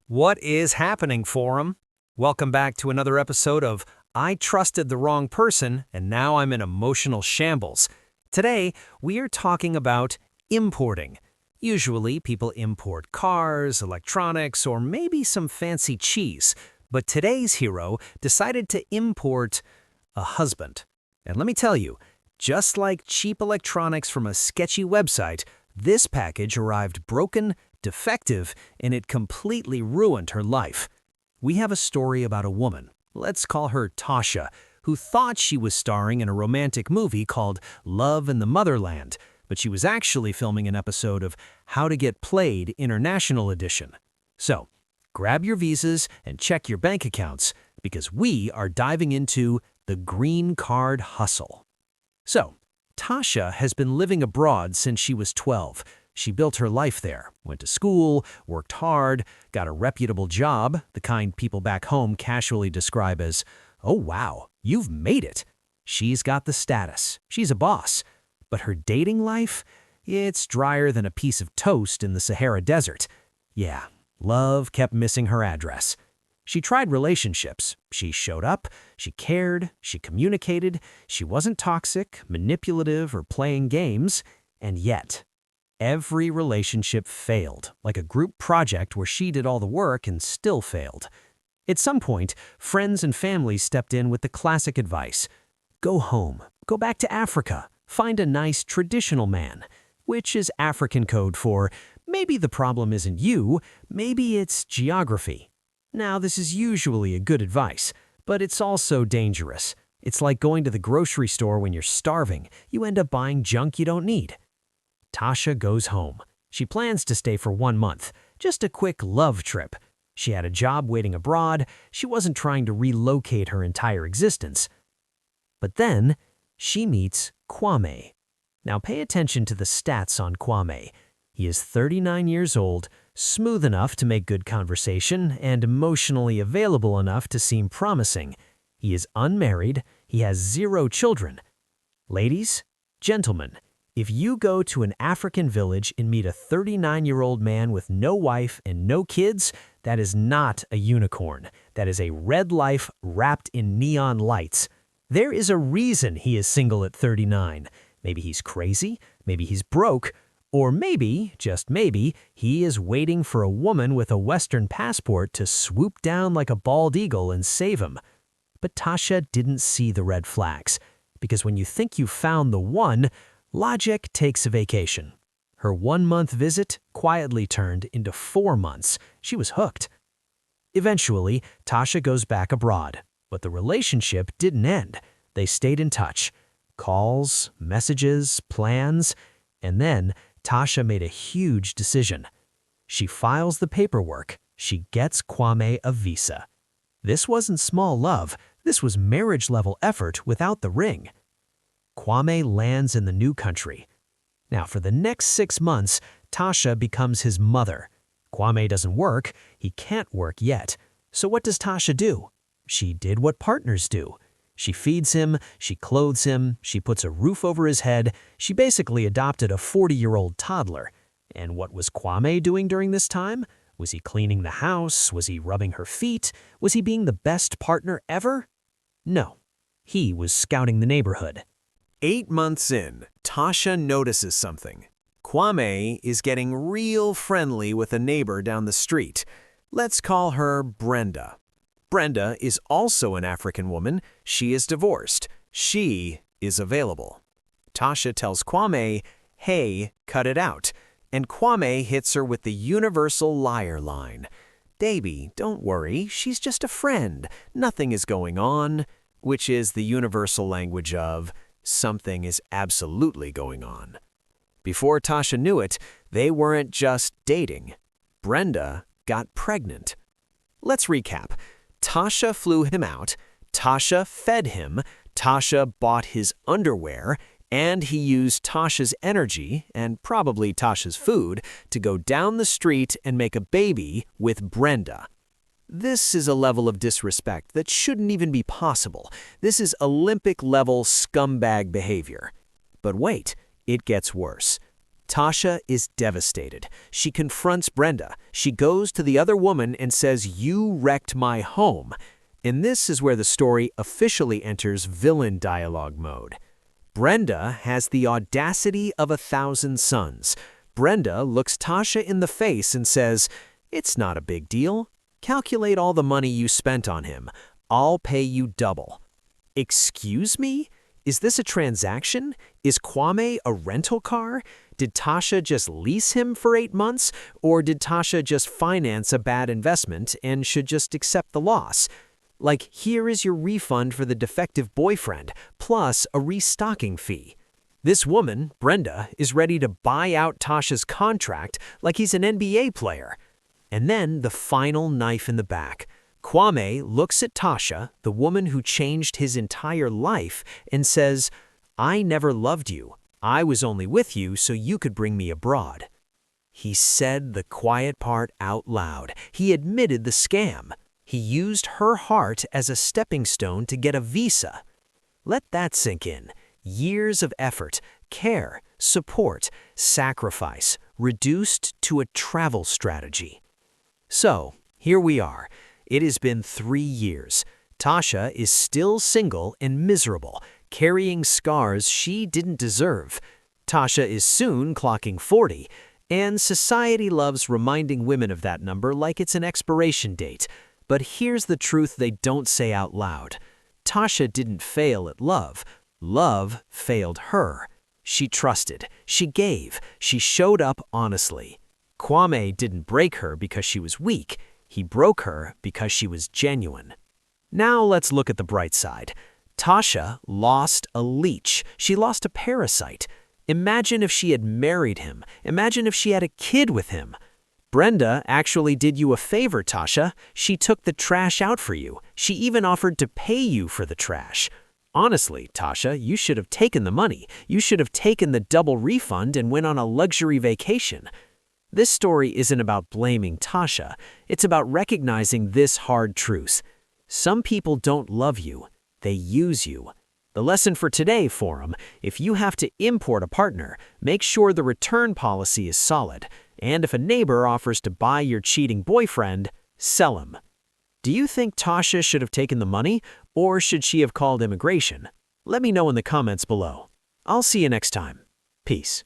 What is happening, Forum? Welcome back to another episode of I Trusted the Wrong Person and Now I'm in Emotional Shambles. Today, we are talking about importing. Usually, people import cars, electronics, or maybe some fancy cheese. But today's hero decided to import a husband. And let me tell you, just like cheap electronics from a sketchy website, this package arrived broken, defective, and it completely ruined her life. We have a story about a woman, let's call her Tasha, who thought she was starring in a romantic movie called Love in the Motherland, but she was actually filming an episode of How to Get Played International Edition. So, grab your visas and check your bank accounts, because we are diving into the green card hustle. So, Tasha has been living abroad since she was 12. She built her life there, went to school, worked hard, got a reputable job, the kind people back home casually describe as, "Oh wow, you've made it." She's got the status, she's a boss. But her dating life? It's drier than a piece of toast in the Sahara Desert. Yeah, love kept missing her address. She tried relationships. She showed up, she cared, she communicated, she wasn't toxic, manipulative, or playing games, and yet, every relationship failed, like a group project where she did all the work and still failed. At some point, friends and family stepped in with the classic advice: go home, go back to Africa, find a nice traditional man, which is African code for maybe the problem isn't you, maybe it's geography. Now, this is usually a good advice, but it's also dangerous. It's like going to the grocery store when you're starving. You end up buying junk you don't need. Tasha goes home. She plans to stay for 1 month, just a quick love trip. She had a job waiting abroad. She wasn't trying to relocate her entire existence. But then, she meets Kwame. Now pay attention to the stats on Kwame. He is 39 years old, smooth enough to make good conversation, and emotionally available enough to seem promising. He is unmarried. He has 0 children. Ladies, gentlemen, if you go to an African village and meet a 39-year-old man with no wife and no kids, that is not a unicorn. That is a red life wrapped in neon lights. There is a reason he is single at 39. Maybe he's crazy, maybe he's broke, or maybe, just maybe, he is waiting for a woman with a Western passport to swoop down like a bald eagle and save him. But Tasha didn't see the red flags, because when you think you've found the one, logic takes a vacation. Her 1-month visit quietly turned into 4 months. She was hooked. Eventually, Tasha goes back abroad, but the relationship didn't end. They stayed in touch. Calls, messages, plans, and then Tasha made a huge decision. She files the paperwork. She gets Kwame a visa. This wasn't small love. This was marriage-level effort without the ring. Kwame lands in the new country. Now, for the next 6 months, Tasha becomes his mother. Kwame doesn't work. He can't work yet. So what does Tasha do? She did what partners do. She feeds him, she clothes him, she puts a roof over his head. She basically adopted a 40-year-old toddler. And what was Kwame doing during this time? Was he cleaning the house? Was he rubbing her feet? Was he being the best partner ever? No. He was scouting the neighborhood. 8 months in, Tasha notices something. Kwame is getting real friendly with a neighbor down the street. Let's call her Brenda. Brenda is also an African woman. She is divorced. She is available. Tasha tells Kwame, "Hey, cut it out." And Kwame hits her with the universal liar line. "Baby, don't worry. She's just a friend. Nothing is going on," which is the universal language of something is absolutely going on. Before Tasha knew it, they weren't just dating. Brenda got pregnant. Let's recap. Tasha flew him out, Tasha fed him, Tasha bought his underwear, and he used Tasha's energy, and probably Tasha's food, to go down the street and make a baby with Brenda. This is a level of disrespect that shouldn't even be possible. This is Olympic-level scumbag behavior. But wait, it gets worse. Tasha is devastated. She confronts Brenda. She goes to the other woman and says, "You wrecked my home." And this is where the story officially enters villain dialogue mode. Brenda has the audacity of 1,000 suns. Brenda looks Tasha in the face and says, "It's not a big deal. Calculate all the money you spent on him. I'll pay you double." Excuse me? Is this a transaction? Is Kwame a rental car? Did Tasha just lease him for 8 months? Or did Tasha just finance a bad investment and should just accept the loss? Like, here is your refund for the defective boyfriend, plus a restocking fee. This woman, Brenda, is ready to buy out Tasha's contract like he's an NBA player. And then the final knife in the back. Kwame looks at Tasha, the woman who changed his entire life, and says, "I never loved you. I was only with you so you could bring me abroad." He said the quiet part out loud. He admitted the scam. He used her heart as a stepping stone to get a visa. Let that sink in. Years of effort, care, support, sacrifice, reduced to a travel strategy. So, here we are. It has been 3 years. Tasha is still single and miserable, carrying scars she didn't deserve. Tasha is soon clocking 40, and society loves reminding women of that number like it's an expiration date. But here's the truth they don't say out loud. Tasha didn't fail at love. Love failed her. She trusted, she gave, she showed up honestly. Kwame didn't break her because she was weak. He broke her because she was genuine. Now let's look at the bright side. Tasha lost a leech. She lost a parasite. Imagine if she had married him. Imagine if she had a kid with him. Brenda actually did you a favor, Tasha. She took the trash out for you. She even offered to pay you for the trash. Honestly, Tasha, you should have taken the money. You should have taken the double refund and went on a luxury vacation. This story isn't about blaming Tasha. It's about recognizing this hard truth. Some people don't love you. They use you. The lesson for today, Forum: if you have to import a partner, make sure the return policy is solid. And if a neighbor offers to buy your cheating boyfriend, sell him. Do you think Tasha should have taken the money, or should she have called immigration? Let me know in the comments below. I'll see you next time. Peace.